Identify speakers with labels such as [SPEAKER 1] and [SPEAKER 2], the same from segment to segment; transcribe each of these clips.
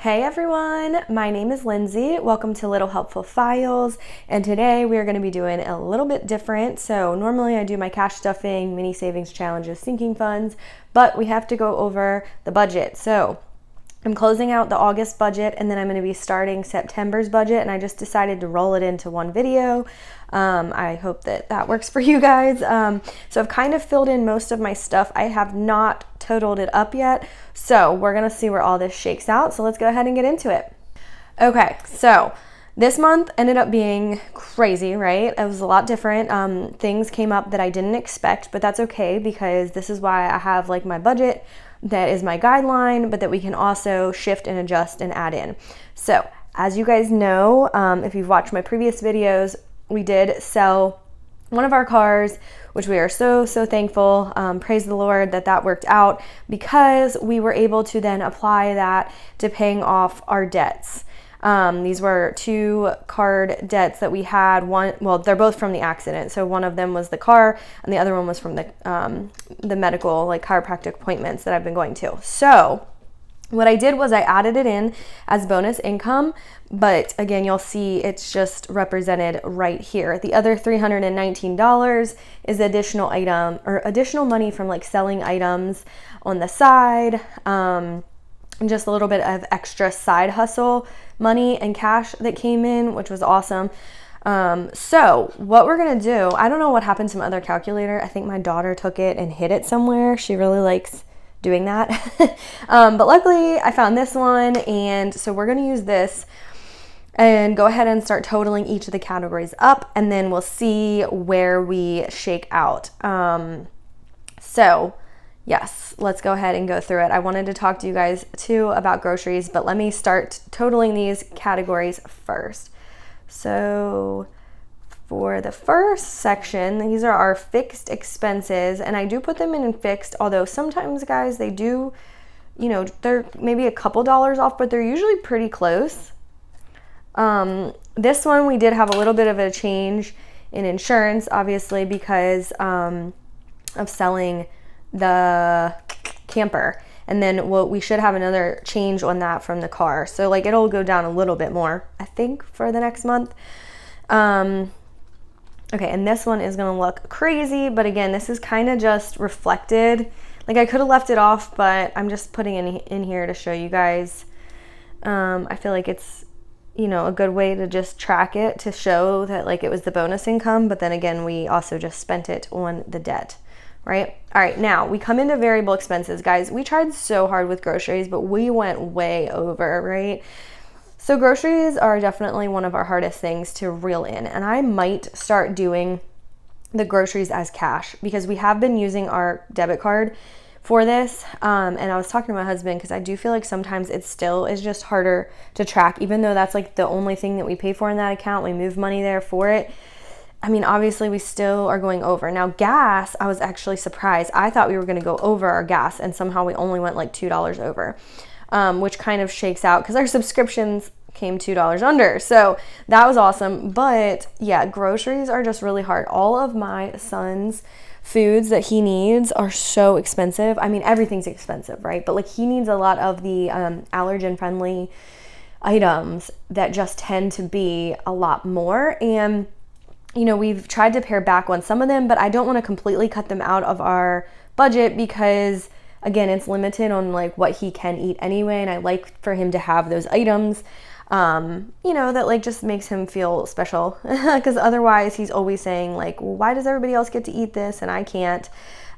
[SPEAKER 1] Hey everyone, my name is Lindsay. Welcome to Little Helpful Files, and today we are going to be doing a little bit different. So normally I do my cash stuffing, mini savings challenges, sinking funds, but we have to go over the budget. So I'm closing out the August budget and then I'm going to be starting September's budget, and I just decided to roll it into one video. I hope that works for you guys. So I've kind of filled in most of my stuff. I have not totaled it up yet, so we're going to see where all this shakes out. So let's go ahead and get into it. Okay, so this month ended up being crazy, right? It was a lot different. Things came up that I didn't expect, but that's okay because this is why I have like my budget that is my guideline, but that we can also shift and adjust and add in. So as you guys know, if you've watched my previous videos, we did sell one of our cars, which we are so thankful. Praise the Lord that worked out, because we were able to then apply that to paying off our debts. These were two card debts that we had. Well, they're both from the accident. So one of them was the car and the other one was from the medical, like chiropractic appointments that I've been going to. So what I did was I added it in as bonus income, but again, you'll see it's just represented right here. The other $319 is additional item or additional money from like selling items on the side, and just a little bit of extra side hustle money and cash that came in, which was awesome. So what we're gonna do, I don't know what happened to my other calculator. I think my daughter took it and hid it somewhere. She really likes doing that. But luckily I found this one, and so we're gonna use this and go ahead and start totaling each of the categories up, and then we'll see where we shake out. So yes, let's go ahead and go through it. I wanted to talk to you guys too about groceries, but let me start totaling these categories first. So for the first section, these are our fixed expenses, and I do put them in fixed, although sometimes, guys, they do, they're maybe a couple dollars off, but they're usually pretty close. This one, we did have a little bit of a change in insurance, obviously, because of selling the camper, and then we should have another change on that from the car, so like it'll go down a little bit more, I think, for the next month. Okay, and this one is gonna look crazy, but again, this is kind of just reflected. Like I could have left it off, but I'm just putting it in here to show you guys. I feel like it's a good way to just track it, to show that like it was the bonus income, but then again, we also just spent it on the debt. Right? All right, now we come into variable expenses, guys. We tried so hard with groceries, but we went way over, right? So groceries are definitely one of our hardest things to reel in, and I might start doing the groceries as cash, because we have been using our debit card for this. And I was talking to my husband, because I do feel like sometimes it still is just harder to track, even though that's like the only thing that we pay for in that account. We move money there for it. I mean, obviously we still are going over. Now gas, I was actually surprised. I thought we were gonna go over our gas, and somehow we only went like $2 over, which kind of shakes out because our subscriptions came $2 under. So that was awesome. But yeah, groceries are just really hard. All of my son's foods that he needs are so expensive. I mean, everything's expensive, right? But like he needs a lot of the allergen friendly items that just tend to be a lot more. And we've tried to pare back on some of them, but I don't want to completely cut them out of our budget, because again, it's limited on like what he can eat anyway. And I like for him to have those items, that like just makes him feel special, because otherwise he's always saying like, well, why does everybody else get to eat this and I can't?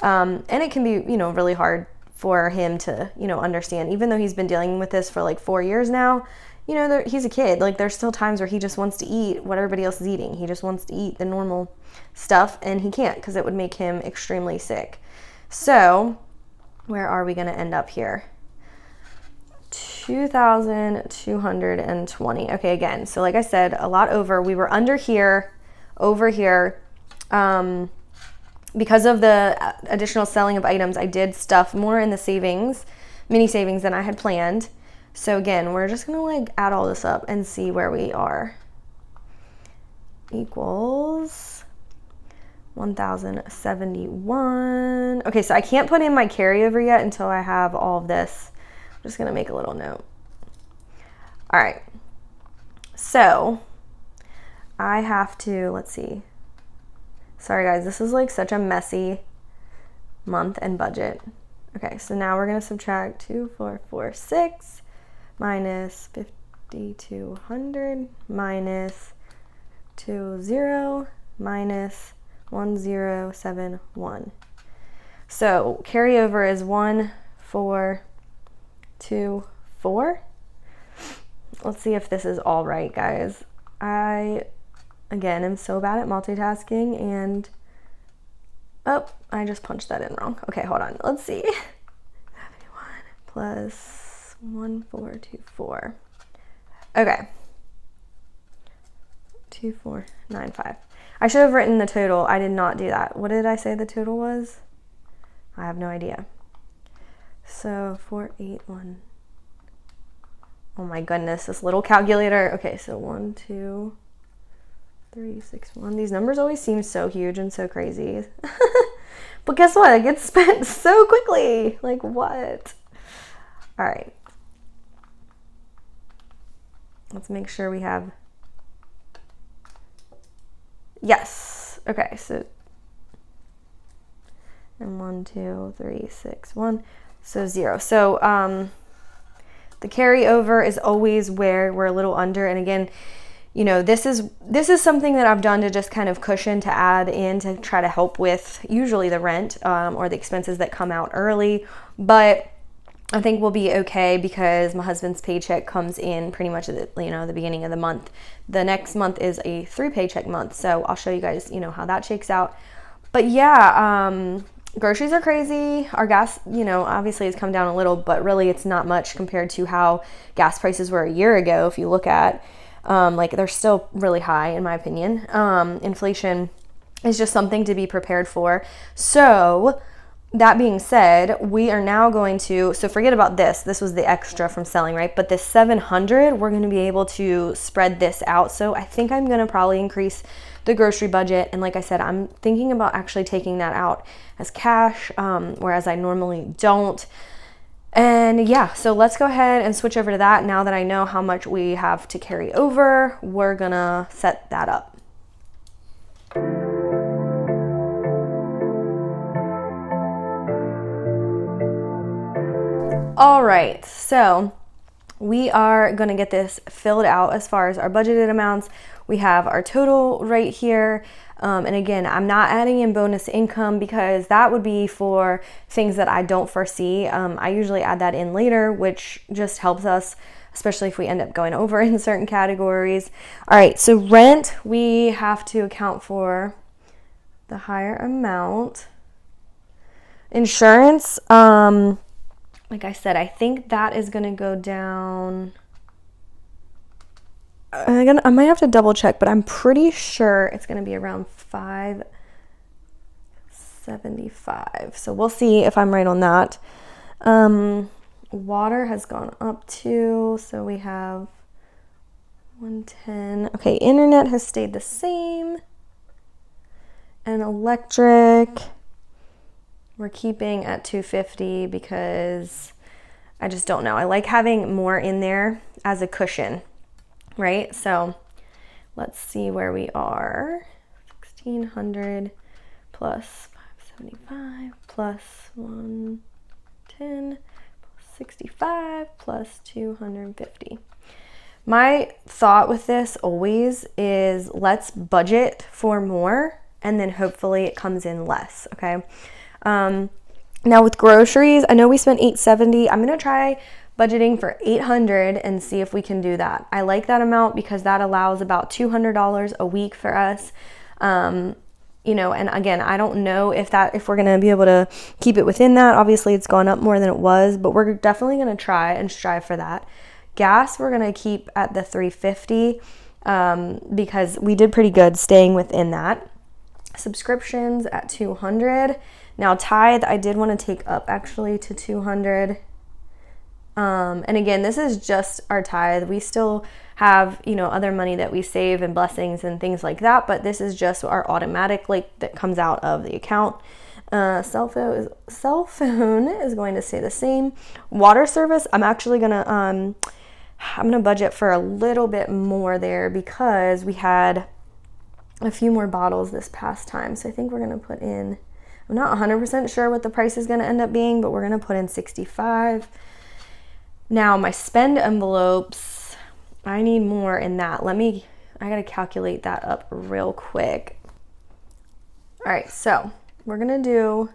[SPEAKER 1] And it can be, really hard for him to, understand, even though he's been dealing with this for like 4 years now. He's a kid. Like there's still times where he just wants to eat what everybody else is eating. He just wants to eat the normal stuff, and he can't, because it would make him extremely sick. So where are we going to end up here? 2,220. Okay, again, so like I said, a lot over. We were under here, over here. Because of the additional selling of items, I did stuff more in the savings, mini savings, than I had planned. So again, we're just gonna like add all this up and see where we are. Equals 1,071. Okay, so I can't put in my carryover yet until I have all of this. I'm just gonna make a little note. All right. So I have to, let's see. Sorry guys, this is like such a messy month and budget. Okay, so now we're gonna subtract 2446 minus 5200 minus 20 minus 1071. So carryover is 1424. Let's see if this is all right, guys. I, again, am so bad at multitasking and, oh, I just punched that in wrong. Okay, hold on. Let's see. 71 plus 1424. Okay. 2495. I should have written the total. I did not do that. What did I say the total was? I have no idea. So 481. Oh my goodness, this little calculator. Okay, so 1, 2, 3, 6, 1. These numbers always seem so huge and so crazy. But guess what? It gets spent so quickly. Like what? All right. Let's make sure we have. Yes. Okay, so. And 1, 2, 3, 6, 1. So 0. So, the carryover is always where we're a little under. And again, you know, this is something that I've done to just kind of cushion, to add in, to try to help with usually the rent or the expenses that come out early. But I think we'll be okay because my husband's paycheck comes in pretty much at the, you know, the beginning of the month. The next month is a 3 paycheck month. So I'll show you guys, you know, how that shakes out. But yeah, groceries are crazy. Our gas, you know, obviously has come down a little, but really it's not much compared to how gas prices were a year ago. If you look at, like, they're still really high in my opinion. Inflation is just something to be prepared for. So that being said, we are now going to, so forget about this. This was the extra from selling, right? But this 700, we're going to be able to spread this out. So I think I'm going to probably increase the grocery budget. And like I said, I'm thinking about actually taking that out as cash, whereas I normally don't. And yeah, so let's go ahead and switch over to that. Now that I know how much we have to carry over, we're gonna set that up. All right, so we are gonna get this filled out as far as our budgeted amounts. We have our total right here. And again, I'm not adding in bonus income because that would be for things that I don't foresee. I usually add that in later, which just helps us, especially if we end up going over in certain categories. All right, so rent, we have to account for the higher amount. Insurance, like I said, I think that is gonna go down. I might have to double check, but I'm pretty sure it's going to be around $575. So we'll see if I'm right on that. Water has gone up too. So we have 110. Okay, internet has stayed the same. And electric, we're keeping at 250 because I just don't know. I like having more in there as a cushion. Right, so let's see where we are. 1,600 plus 575 plus 110 plus 65 plus 250. My thought with this always is let's budget for more and then hopefully it comes in less, okay? Now with groceries, I know we spent $870. I'm gonna try budgeting for $800 and see if we can do that. I like that amount because that allows about $200 a week for us. You know, and again, I don't know if we're going to be able to keep it within that. Obviously it's gone up more than it was, but we're definitely going to try and strive for that. Gas, we're going to keep at the 350 because we did pretty good staying within that. Subscriptions at 200. Now tithe, I did want to take up actually to 200. And again, this is just our tithe. We still have, you know, other money that we save and blessings and things like that, but this is just our automatic, like, that comes out of the account. Cell phone is going to stay the same. Water service, I'm actually gonna I'm gonna budget for a little bit more there because we had a few more bottles this past time. So I think we're gonna put in, I'm not 100% sure what the price is gonna end up being, but we're gonna put in 65. Now my spend envelopes, I need more in that. I gotta calculate that up real quick. All right, so we're gonna do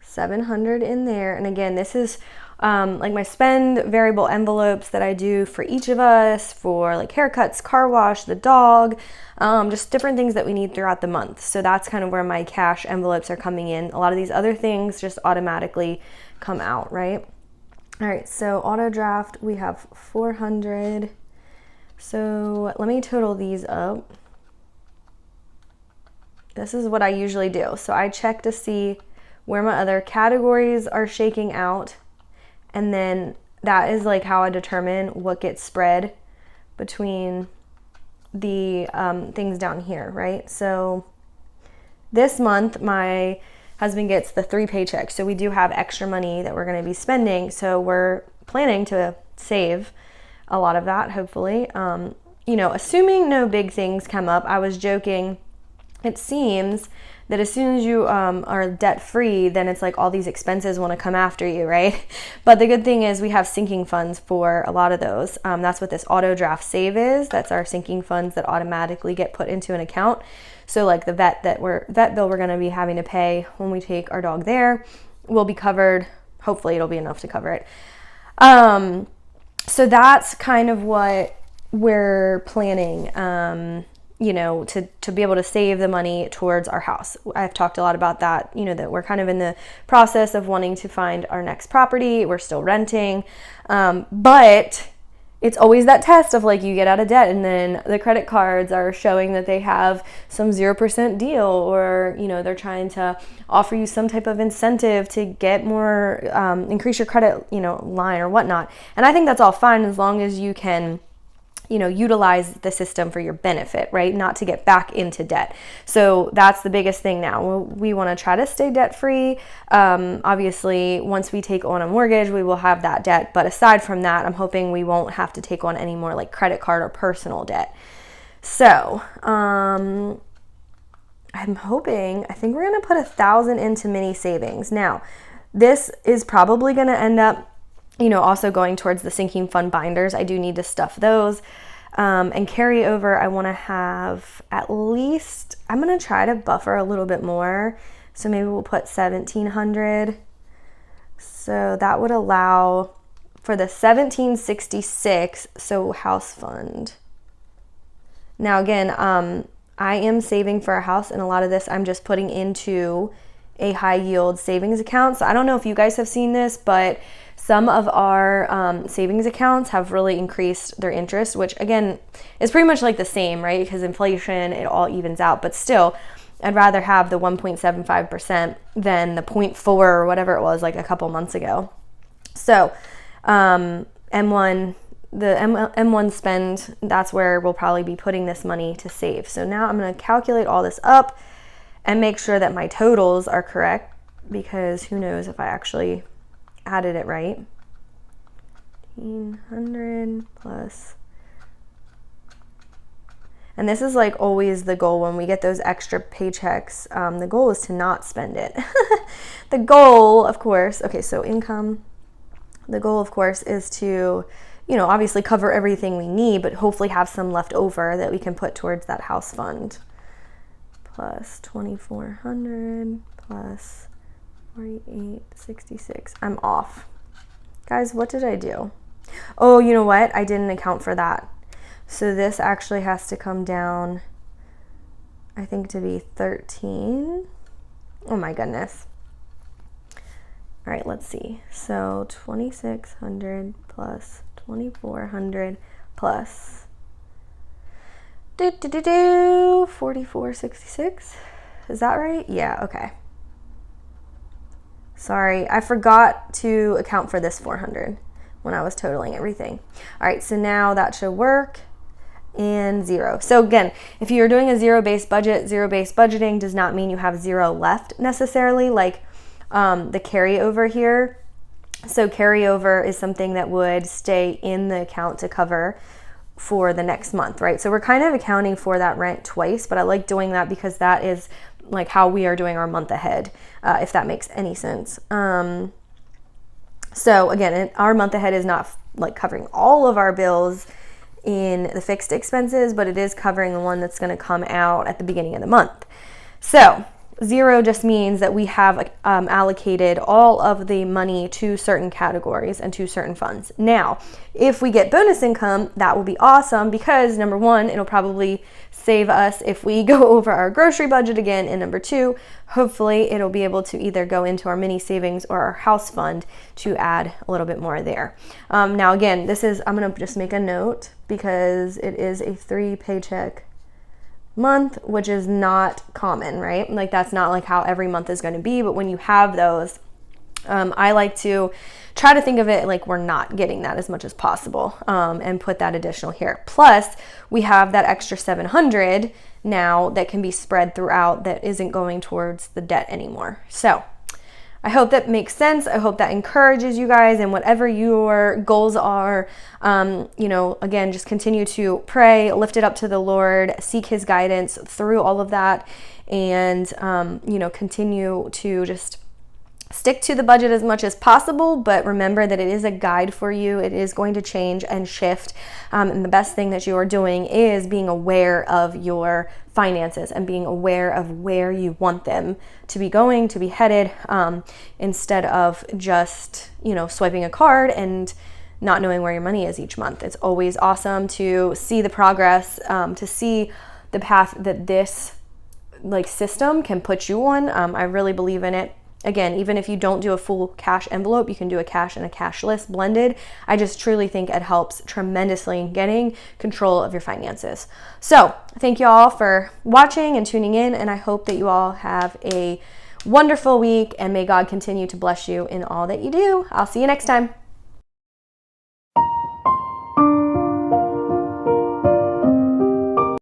[SPEAKER 1] 700 in there. And again, this is like my spend variable envelopes that I do for each of us, for like haircuts, car wash, the dog, just different things that we need throughout the month. So that's kind of where my cash envelopes are coming in. A lot of these other things just automatically come out, right? All right, so auto draft, we have 400. So let me total these up. This is what I usually do. So I check to see where my other categories are shaking out, and then that is like how I determine what gets spread between the things down here, right? So this month my husband gets the 3 paychecks, so we do have extra money that we're going to be spending, so we're planning to save a lot of that, hopefully. You know, assuming no big things come up. I was joking, it seems that as soon as you are debt free, then it's like all these expenses want to come after you, right? But the good thing is we have sinking funds for a lot of those. That's what this auto draft save is. That's our sinking funds that automatically get put into an account. So like the vet bill we're going to be having to pay when we take our dog there will be covered. Hopefully it'll be enough to cover it. So that's kind of what we're planning, you know, to be able to save the money towards our house. I've talked a lot about that, you know, that we're kind of in the process of wanting to find our next property. We're still renting, but it's always that test of like you get out of debt and then the credit cards are showing that they have some 0% deal, or, you know, they're trying to offer you some type of incentive to get more, increase your credit, you know, line or whatnot. And I think that's all fine as long as you can, you know, utilize the system for your benefit, right? Not to get back into debt. So that's the biggest thing now. We want to try to stay debt free. Obviously, once we take on a mortgage, we will have that debt. But aside from that, I'm hoping we won't have to take on any more like credit card or personal debt. So I'm hoping, I think we're going to put 1,000 into mini savings. Now, this is probably going to end up, you know, also going towards the sinking fund binders. I do need to stuff those. And carry over, I want to have at least, I'm going to try to buffer a little bit more. So maybe we'll put 1,700. So that would allow for the 1,766, so house fund. Now again, I am saving for a house, and a lot of this I'm just putting into a high yield savings account. So I don't know if you guys have seen this, but some of our savings accounts have really increased their interest, which again is pretty much like the same, right? Because inflation, it all evens out. But still, I'd rather have the 1.75% than the 0.4 or whatever it was like a couple months ago. So M1, the M1 spend, that's where we'll probably be putting this money to save. So now I'm going to calculate all this up and make sure that my totals are correct, because who knows if I actually added it right. 1,500 plus. And this is like always the goal when we get those extra paychecks. The goal is to not spend it. The goal, of course, okay, so income. The goal, of course, is to, you know, obviously cover everything we need, but hopefully have some left over that we can put towards that house fund. Plus 2,400 plus 48.66. I'm off. Guys, what did I do? Oh, you know what? I didn't account for that. So this actually has to come down, I think, to be 13. Oh my goodness. All right, let's see. So 2,600 plus 2,400 plus 44.66. Is that right? Yeah, okay. Sorry, I forgot to account for this 400 when I was totaling everything. All right, so now that should work. And 0. So again, if you're doing a zero-based budget, zero-based budgeting does not mean you have 0 left necessarily. Like the carryover here So carryover is something that would stay in the account to cover for the next month, right? So we're kind of accounting for that rent twice, but I like doing that because that is like how we are doing our month ahead, if that makes any sense. So again, our month ahead is not like covering all of our bills in the fixed expenses, but it is covering the one that's going to come out at the beginning of the month. So 0 just means that we have allocated all of the money to certain categories and to certain funds. Now, if we get bonus income, that will be awesome because number 1, it'll probably save us if we go over our grocery budget again. And number 2, hopefully it'll be able to either go into our mini savings or our house fund to add a little bit more there. Now again, I'm going to just make a note because it is a 3 paycheck month, which is not common, right? Like that's not like how every month is going to be, but when you have those, I like to try to think of it like we're not getting that as much as possible, and put that additional here. Plus we have that extra $700 now that can be spread throughout that isn't going towards the debt anymore. So I hope that makes sense. I hope that encourages you guys, and whatever your goals are, again, just continue to pray, lift it up to the Lord, seek his guidance through all of that, and, continue to just stick to the budget as much as possible, but remember that it is a guide for you. It is going to change and shift. And the best thing that you are doing is being aware of your finances and being aware of where you want them to be going, to be headed, instead of just, swiping a card and not knowing where your money is each month. It's always awesome to see the progress, to see the path that this system can put you on. I really believe in it. Again, even if you don't do a full cash envelope, you can do a cash and a cashless blended. I just truly think it helps tremendously in getting control of your finances. So thank you all for watching and tuning in, and I hope that you all have a wonderful week, and may God continue to bless you in all that you do. I'll see you next time.